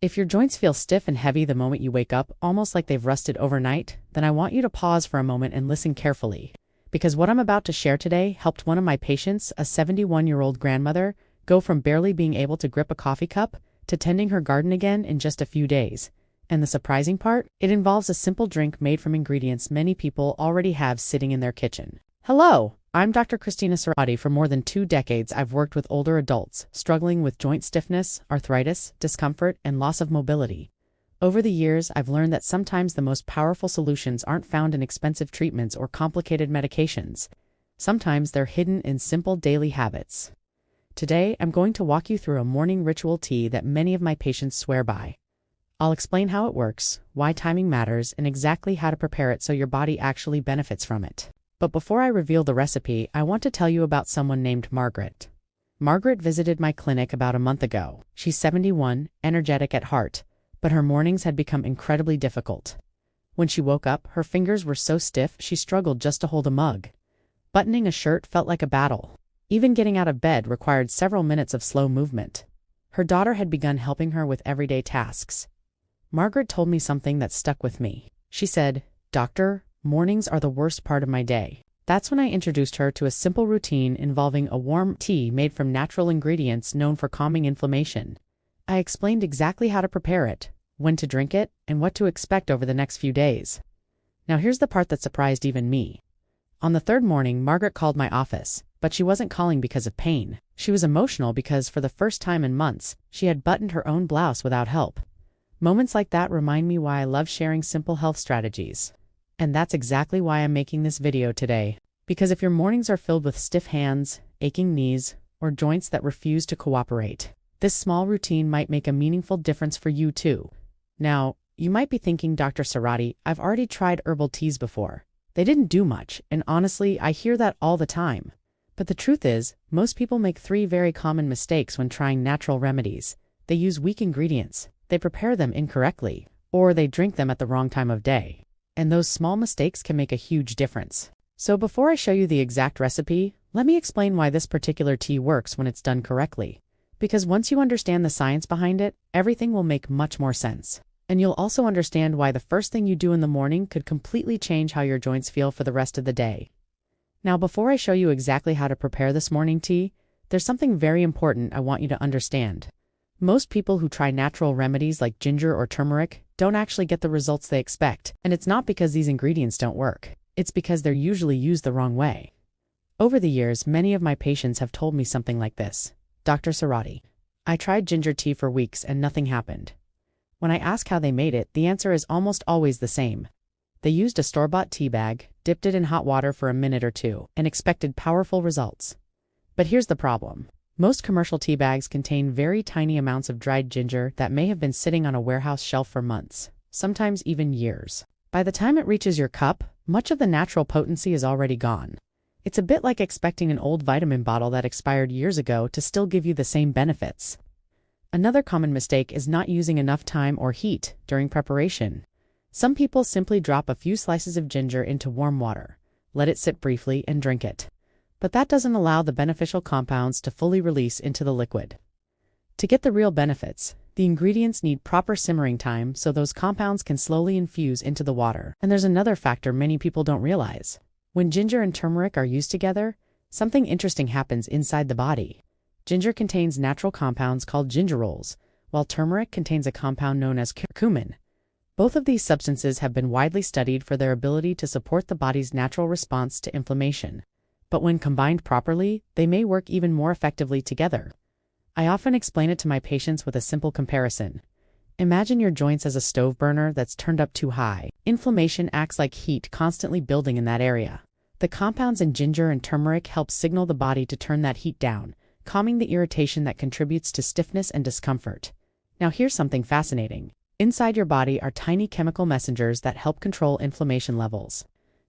If your joints feel stiff and heavy the moment you wake up, almost like they've rusted overnight, then I want you to pause for a moment and listen carefully. Because what I'm about to share today helped one of my patients, a 71-year-old grandmother, go from barely being able to grip a coffee cup to tending her garden again in just a few days. And the surprising part? It involves a simple drink made from ingredients many people already have sitting in their kitchen. Hello! I'm Dr. Christina Serrati. For more than 2 decades, I've worked with older adults struggling with joint stiffness, arthritis, discomfort, and loss of mobility. Over the years, I've learned that sometimes the most powerful solutions aren't found in expensive treatments or complicated medications. Sometimes they're hidden in simple daily habits. Today, I'm going to walk you through a morning ritual tea that many of my patients swear by. I'll explain how it works, why timing matters, and exactly how to prepare it so your body actually benefits from it. But before I reveal the recipe, I want to tell you about someone named Margaret. Margaret visited my clinic about a month ago. She's 71, energetic at heart, but her mornings had become incredibly difficult. When she woke up, her fingers were so stiff she struggled just to hold a mug. Buttoning a shirt felt like a battle. Even getting out of bed required several minutes of slow movement. Her daughter had begun helping her with everyday tasks. Margaret told me something that stuck with me. She said, "Doctor, mornings are the worst part of my day." That's when I introduced her to a simple routine involving a warm tea made from natural ingredients known for calming inflammation. I explained exactly how to prepare it, when to drink it, and what to expect over the next few days. Now here's the part that surprised even me. On the 3rd morning, Margaret called my office, but she wasn't calling because of pain. She was emotional because for the first time in months, she had buttoned her own blouse without help. Moments like that remind me why I love sharing simple health strategies. And that's exactly why I'm making this video today. Because if your mornings are filled with stiff hands, aching knees, or joints that refuse to cooperate, this small routine might make a meaningful difference for you too. Now, you might be thinking, Dr. Serrati, I've already tried herbal teas before. They didn't do much, and honestly, I hear that all the time. But the truth is, most people make 3 very common mistakes when trying natural remedies. They use weak ingredients, they prepare them incorrectly, or they drink them at the wrong time of day. And those small mistakes can make a huge difference. So before I show you the exact recipe, let me explain why this particular tea works when it's done correctly. Because once you understand the science behind it, everything will make much more sense. And you'll also understand why the first thing you do in the morning could completely change how your joints feel for the rest of the day. Now, before I show you exactly how to prepare this morning tea, there's something very important I want you to understand. Most people who try natural remedies like ginger or turmeric don't actually get the results they expect, and it's not because these ingredients don't work. It's because they're usually used the wrong way. Over the years, many of my patients have told me something like this. Dr. Serrati, I tried ginger tea for weeks and nothing happened. When I ask how they made it, the answer is almost always the same. They used a store-bought tea bag, dipped it in hot water for a minute or 2, and expected powerful results. But here's the problem. Most commercial tea bags contain very tiny amounts of dried ginger that may have been sitting on a warehouse shelf for months, sometimes even years. By the time it reaches your cup, much of the natural potency is already gone. It's a bit like expecting an old vitamin bottle that expired years ago to still give you the same benefits. Another common mistake is not using enough time or heat during preparation. Some people simply drop a few slices of ginger into warm water, let it sit briefly, and drink it. But that doesn't allow the beneficial compounds to fully release into the liquid. To get the real benefits, the ingredients need proper simmering time so those compounds can slowly infuse into the water. And there's another factor many people don't realize. When ginger and turmeric are used together, something interesting happens inside the body. Ginger contains natural compounds called gingerols, while turmeric contains a compound known as curcumin. Both of these substances have been widely studied for their ability to support the body's natural response to inflammation. But when combined properly, they may work even more effectively together. I often explain it to my patients with a simple comparison. Imagine your joints as a stove burner that's turned up too high. Inflammation acts like heat constantly building in that area. The compounds in ginger and turmeric help signal the body to turn that heat down, calming the irritation that contributes to stiffness and discomfort. Now here's something fascinating. Inside your body are tiny chemical messengers that help control inflammation levels.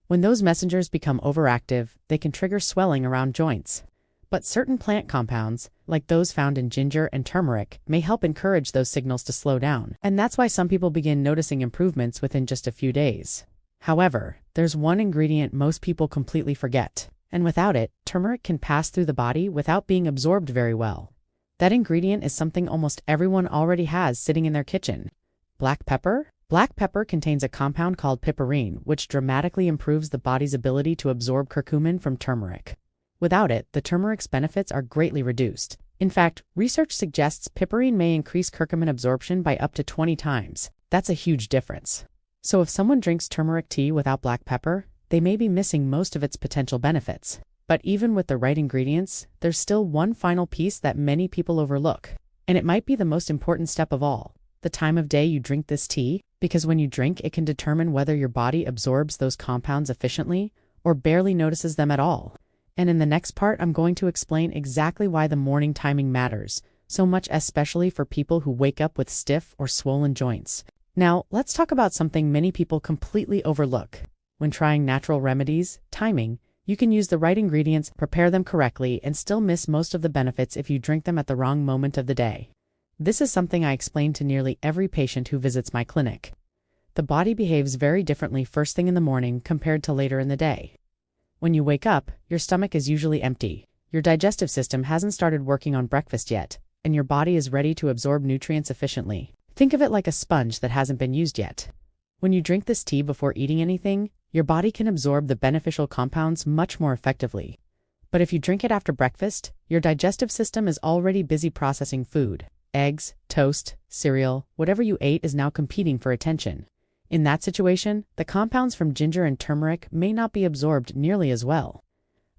When those messengers become overactive, they can trigger swelling around joints. But certain plant compounds, like those found in ginger and turmeric, may help encourage those signals to slow down. And that's why some people begin noticing improvements within just a few days. However, there's one ingredient most people completely forget. And without it, turmeric can pass through the body without being absorbed very well. That ingredient is something almost everyone already has sitting in their kitchen. Black pepper? Black pepper contains a compound called piperine, which dramatically improves the body's ability to absorb curcumin from turmeric. Without it, the turmeric's benefits are greatly reduced. In fact, research suggests piperine may increase curcumin absorption by up to 20 times. That's a huge difference. So if someone drinks turmeric tea without black pepper, they may be missing most of its potential benefits. But even with the right ingredients, there's still one final piece that many people overlook. And it might be the most important step of all: the time of day you drink this tea, because when you drink, it can determine whether your body absorbs those compounds efficiently or barely notices them at all. And in the next part, I'm going to explain exactly why the morning timing matters so much, especially for people who wake up with stiff or swollen joints. Now, let's talk about something many people completely overlook. When trying natural remedies, timing. You can use the right ingredients, prepare them correctly, and still miss most of the benefits if you drink them at the wrong moment of the day. This is something I explain to nearly every patient who visits my clinic. The body behaves very differently first thing in the morning compared to later in the day. When you wake up, your stomach is usually empty. Your digestive system hasn't started working on breakfast yet, and your body is ready to absorb nutrients efficiently. Think of it like a sponge that hasn't been used yet. When you drink this tea before eating anything, your body can absorb the beneficial compounds much more effectively. But if you drink it after breakfast, your digestive system is already busy processing food. Eggs, toast, cereal, whatever you ate is now competing for attention. In that situation, the compounds from ginger and turmeric may not be absorbed nearly as well.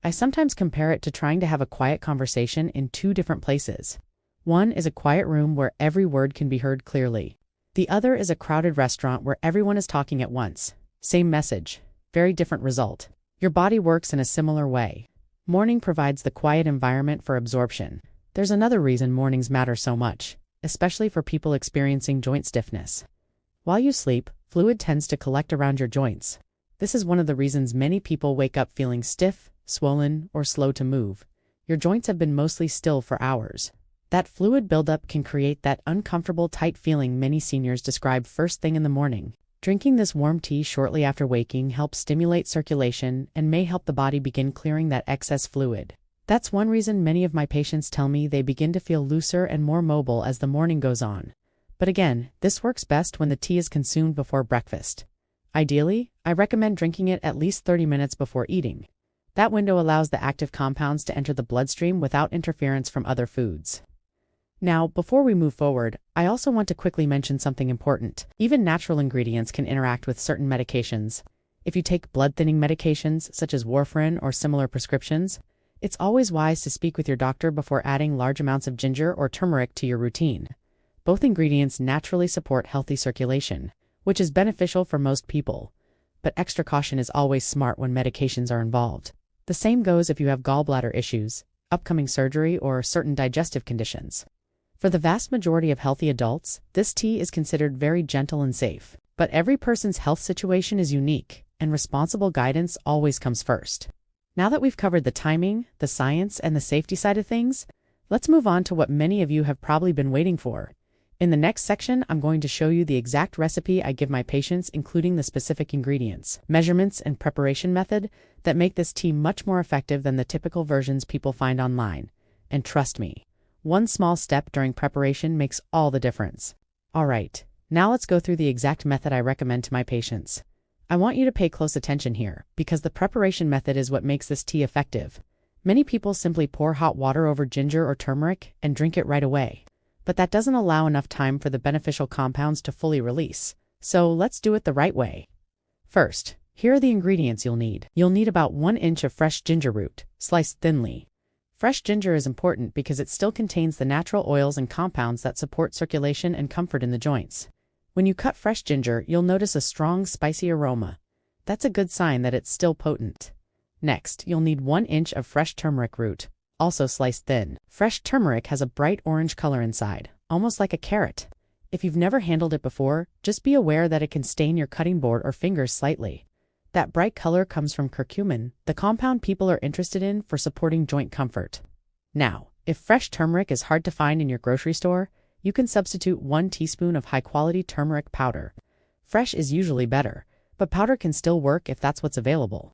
I sometimes compare it to trying to have a quiet conversation in two different places. One is a quiet room where every word can be heard clearly. The other is a crowded restaurant where everyone is talking at once. Same message, very different result. Your body works in a similar way. Morning provides the quiet environment for absorption. There's another reason mornings matter so much, especially for people experiencing joint stiffness. While you sleep, fluid tends to collect around your joints. This is one of the reasons many people wake up feeling stiff, swollen, or slow to move. Your joints have been mostly still for hours. That fluid buildup can create that uncomfortable, tight feeling many seniors describe first thing in the morning. Drinking this warm tea shortly after waking helps stimulate circulation and may help the body begin clearing that excess fluid. That's one reason many of my patients tell me they begin to feel looser and more mobile as the morning goes on. But again, this works best when the tea is consumed before breakfast. Ideally, I recommend drinking it at least 30 minutes before eating. That window allows the active compounds to enter the bloodstream without interference from other foods. Now, before we move forward, I also want to quickly mention something important. Even natural ingredients can interact with certain medications. If you take blood-thinning medications, such as warfarin or similar prescriptions, it's always wise to speak with your doctor before adding large amounts of ginger or turmeric to your routine. Both ingredients naturally support healthy circulation, which is beneficial for most people. But extra caution is always smart when medications are involved. The same goes if you have gallbladder issues, upcoming surgery, or certain digestive conditions. For the vast majority of healthy adults, this tea is considered very gentle and safe. But every person's health situation is unique, and responsible guidance always comes first. Now that we've covered the timing, the science, and the safety side of things, let's move on to what many of you have probably been waiting for. In the next section, I'm going to show you the exact recipe I give my patients, including the specific ingredients, measurements, and preparation method that make this tea much more effective than the typical versions people find online. And trust me, one small step during preparation makes all the difference. All right, now let's go through the exact method I recommend to my patients. I want you to pay close attention here, because the preparation method is what makes this tea effective. Many people simply pour hot water over ginger or turmeric and drink it right away. But that doesn't allow enough time for the beneficial compounds to fully release. So let's do it the right way. First, here are the ingredients you'll need. You'll need about 1 inch of fresh ginger root, sliced thinly. Fresh ginger is important because it still contains the natural oils and compounds that support circulation and comfort in the joints. When you cut fresh ginger, you'll notice a strong, spicy aroma. That's a good sign that it's still potent. Next, you'll need 1 inch of fresh turmeric root, also sliced thin. Fresh turmeric has a bright orange color inside, almost like a carrot. If you've never handled it before, just be aware that it can stain your cutting board or fingers slightly. That bright color comes from curcumin, the compound people are interested in for supporting joint comfort. Now, if fresh turmeric is hard to find in your grocery store, you can substitute 1 teaspoon of high-quality turmeric powder. Fresh is usually better, but powder can still work if that's what's available.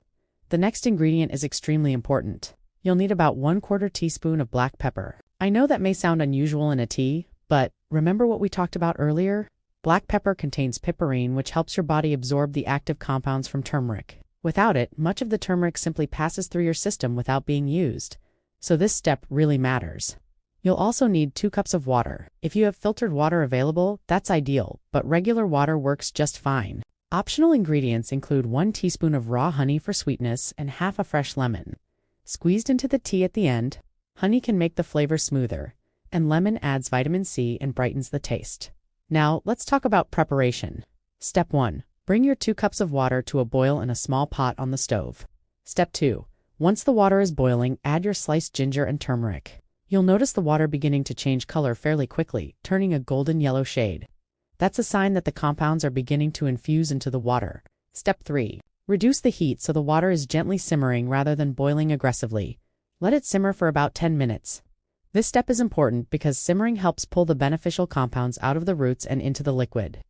The next ingredient is extremely important. You'll need about 1/4 teaspoon of black pepper. I know that may sound unusual in a tea, but remember what we talked about earlier? Black pepper contains piperine, which helps your body absorb the active compounds from turmeric. Without it, much of the turmeric simply passes through your system without being used. So this step really matters. You'll also need 2 cups of water. If you have filtered water available, that's ideal, but regular water works just fine. Optional ingredients include 1 teaspoon of raw honey for sweetness and half a fresh lemon. Squeezed into the tea at the end, honey can make the flavor smoother, and lemon adds vitamin C and brightens the taste. Now, let's talk about preparation. Step 1. Bring your 2 cups of water to a boil in a small pot on the stove. Step 2. Once the water is boiling, add your sliced ginger and turmeric. You'll notice the water beginning to change color fairly quickly, turning a golden yellow shade. That's a sign that the compounds are beginning to infuse into the water. Step 3. Reduce the heat so the water is gently simmering rather than boiling aggressively. Let it simmer for about 10 minutes. This step is important because simmering helps pull the beneficial compounds out of the roots and into the liquid.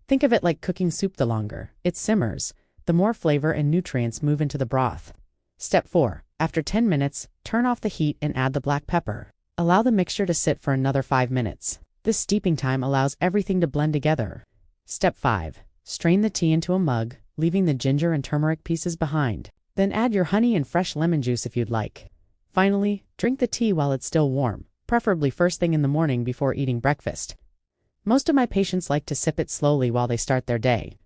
Think of it like cooking soup. The longer it simmers, the more flavor and nutrients move into the broth. Step 4. After 10 minutes, turn off the heat and add the black pepper. Allow the mixture to sit for another 5 minutes. This steeping time allows everything to blend together. Step 5. Strain the tea into a mug, leaving the ginger and turmeric pieces behind. Then add your honey and fresh lemon juice if you'd like. Finally, drink the tea while it's still warm, preferably first thing in the morning before eating breakfast. Most of my patients like to sip it slowly while they start their day.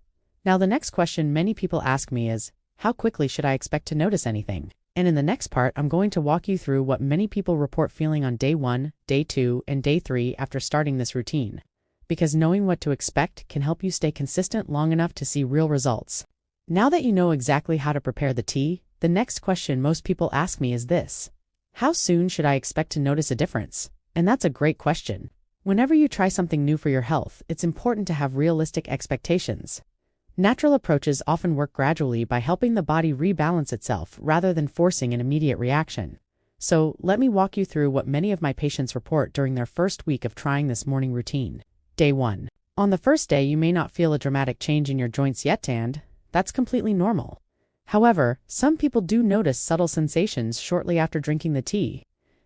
Now, the next question many people ask me is, how quickly should I expect to notice anything? And in the next part, I'm going to walk you through what many people report feeling on day 1, day 2, and day 3 after starting this routine. Because knowing what to expect can help you stay consistent long enough to see real results. Now that you know exactly how to prepare the tea, the next question most people ask me is this: how soon should I expect to notice a difference? And that's a great question. Whenever you try something new for your health, it's important to have realistic expectations. Natural approaches often work gradually by helping the body rebalance itself rather than forcing an immediate reaction. So, let me walk you through what many of my patients report during their first week of trying this morning routine. Day 1. On the first day, you may not feel a dramatic change in your joints yet, and that's completely normal. However, some people do notice subtle sensations shortly after drinking the tea.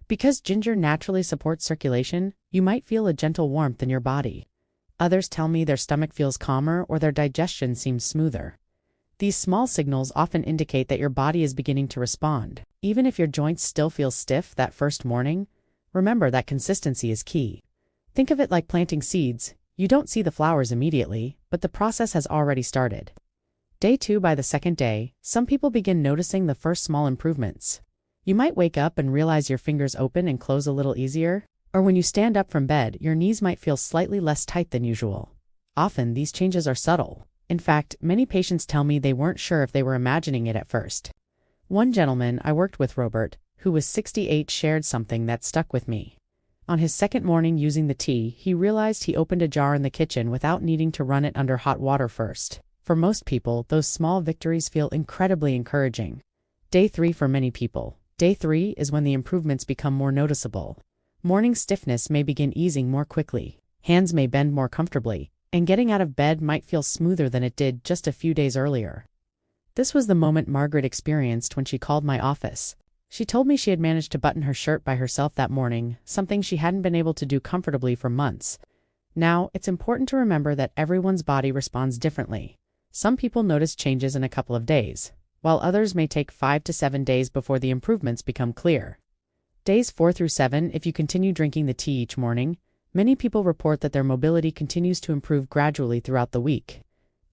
Because ginger naturally supports circulation, you might feel a gentle warmth in your body. Others tell me their stomach feels calmer or their digestion seems smoother. These small signals often indicate that your body is beginning to respond. Even if your joints still feel stiff that first morning, remember that consistency is key. Think of it like planting seeds. You don't see the flowers immediately, but the process has already started. Day 2. By the second day, some people begin noticing the first small improvements. You might wake up and realize your fingers open and close a little easier, or when you stand up from bed, your knees might feel slightly less tight than usual. Often, these changes are subtle. In fact, many patients tell me they weren't sure if they were imagining it at first. One gentleman I worked with, Robert, who was 68, shared something that stuck with me. On his second morning using the tea, he realized he opened a jar in the kitchen without needing to run it under hot water first. For most people, those small victories feel incredibly encouraging. Day 3 for many people. Day 3 is when the improvements become more noticeable. Morning stiffness may begin easing more quickly. Hands may bend more comfortably, and getting out of bed might feel smoother than it did just a few days earlier. This was the moment Margaret experienced when she called my office. She told me she had managed to button her shirt by herself that morning, something she hadn't been able to do comfortably for months. Now, it's important to remember that everyone's body responds differently. Some people notice changes in a couple of days, while others may take 5 to 7 days before the improvements become clear. Days 4 through 7, if you continue drinking the tea each morning, many people report that their mobility continues to improve gradually throughout the week.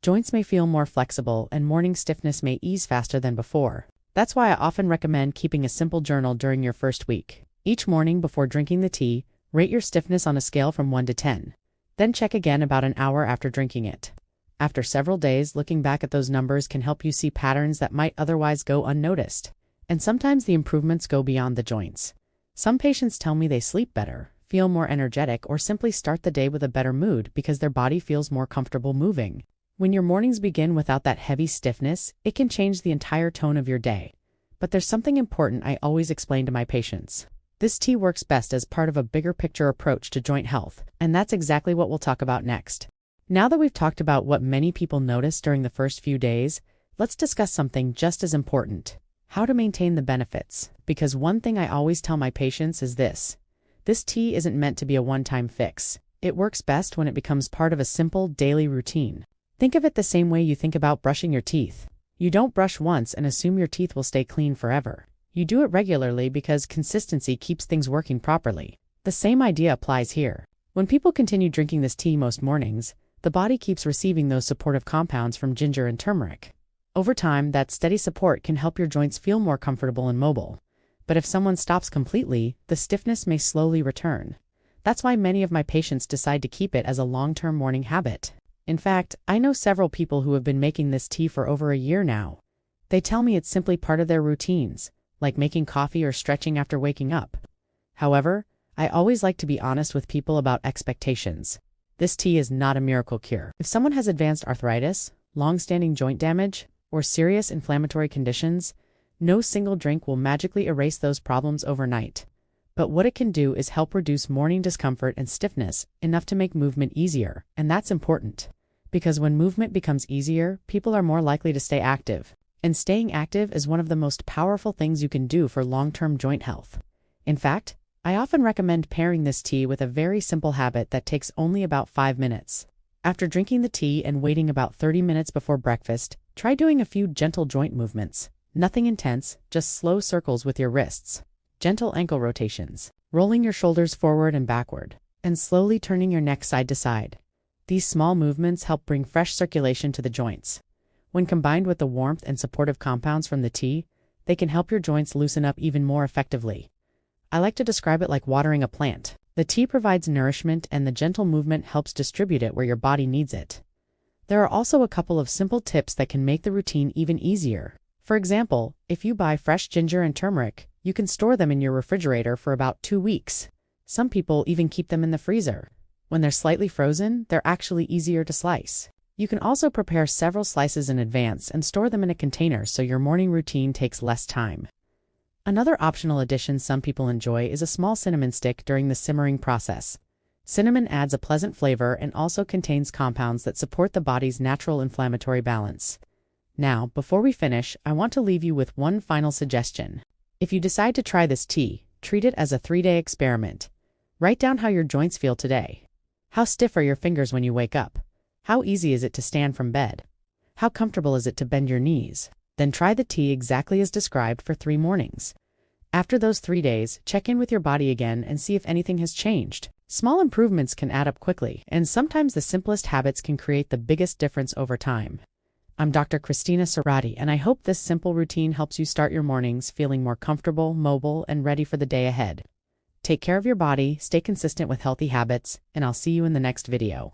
Joints may feel more flexible and morning stiffness may ease faster than before. That's why I often recommend keeping a simple journal during your first week. Each morning before drinking the tea, rate your stiffness on a scale from 1 to 10. Then check again about an hour after drinking it. After several days, looking back at those numbers can help you see patterns that might otherwise go unnoticed. And sometimes the improvements go beyond the joints. Some patients tell me they sleep better, feel more energetic, or simply start the day with a better mood because their body feels more comfortable moving. When your mornings begin without that heavy stiffness, it can change the entire tone of your day. But there's something important I always explain to my patients. This tea works best as part of a bigger picture approach to joint health, and that's exactly what we'll talk about next. Now that we've talked about what many people notice during the first few days, let's discuss something just as important: how to maintain the benefits. Because one thing I always tell my patients is this: This tea isn't meant to be a one-time fix. It works best when it becomes part of a simple, daily routine. Think of it the same way you think about brushing your teeth. You don't brush once and assume your teeth will stay clean forever. You do it regularly because consistency keeps things working properly. The same idea applies here. When people continue drinking this tea most mornings, the body keeps receiving those supportive compounds from ginger and turmeric. Over time, that steady support can help your joints feel more comfortable and mobile. But if someone stops completely, the stiffness may slowly return. That's why many of my patients decide to keep it as a long-term morning habit. In fact, I know several people who have been making this tea for over a year now. They tell me it's simply part of their routines, like making coffee or stretching after waking up. However, I always like to be honest with people about expectations. This tea is not a miracle cure. If someone has advanced arthritis, long-standing joint damage, or serious inflammatory conditions, no single drink will magically erase those problems overnight. But what it can do is help reduce morning discomfort and stiffness enough to make movement easier, and that's important. Because when movement becomes easier, people are more likely to stay active. And staying active is one of the most powerful things you can do for long-term joint health. In fact, I often recommend pairing this tea with a very simple habit that takes only about 5 minutes. After drinking the tea and waiting about 30 minutes before breakfast, try doing a few gentle joint movements. Nothing intense, just slow circles with your wrists. Gentle ankle rotations, rolling your shoulders forward and backward, and slowly turning your neck side to side. These small movements help bring fresh circulation to the joints. When combined with the warmth and supportive compounds from the tea, they can help your joints loosen up even more effectively. I like to describe it like watering a plant. The tea provides nourishment and the gentle movement helps distribute it where your body needs it. There are also a couple of simple tips that can make the routine even easier. For example, if you buy fresh ginger and turmeric, you can store them in your refrigerator for about 2 weeks. Some people even keep them in the freezer. When they're slightly frozen, they're actually easier to slice. You can also prepare several slices in advance and store them in a container so your morning routine takes less time. Another optional addition some people enjoy is a small cinnamon stick during the simmering process. Cinnamon adds a pleasant flavor and also contains compounds that support the body's natural inflammatory balance. Now, before we finish, I want to leave you with one final suggestion. If you decide to try this tea, treat it as a 3-day experiment. Write down how your joints feel today. How stiff are your fingers when you wake up? How easy is it to stand from bed? How comfortable is it to bend your knees? Then try the tea exactly as described for 3 mornings. After those 3 days, check in with your body again and see if anything has changed. Small improvements can add up quickly, and sometimes the simplest habits can create the biggest difference over time. I'm Dr. Christina Serrati, and I hope this simple routine helps you start your mornings feeling more comfortable, mobile, and ready for the day ahead. Take care of your body, stay consistent with healthy habits, and I'll see you in the next video.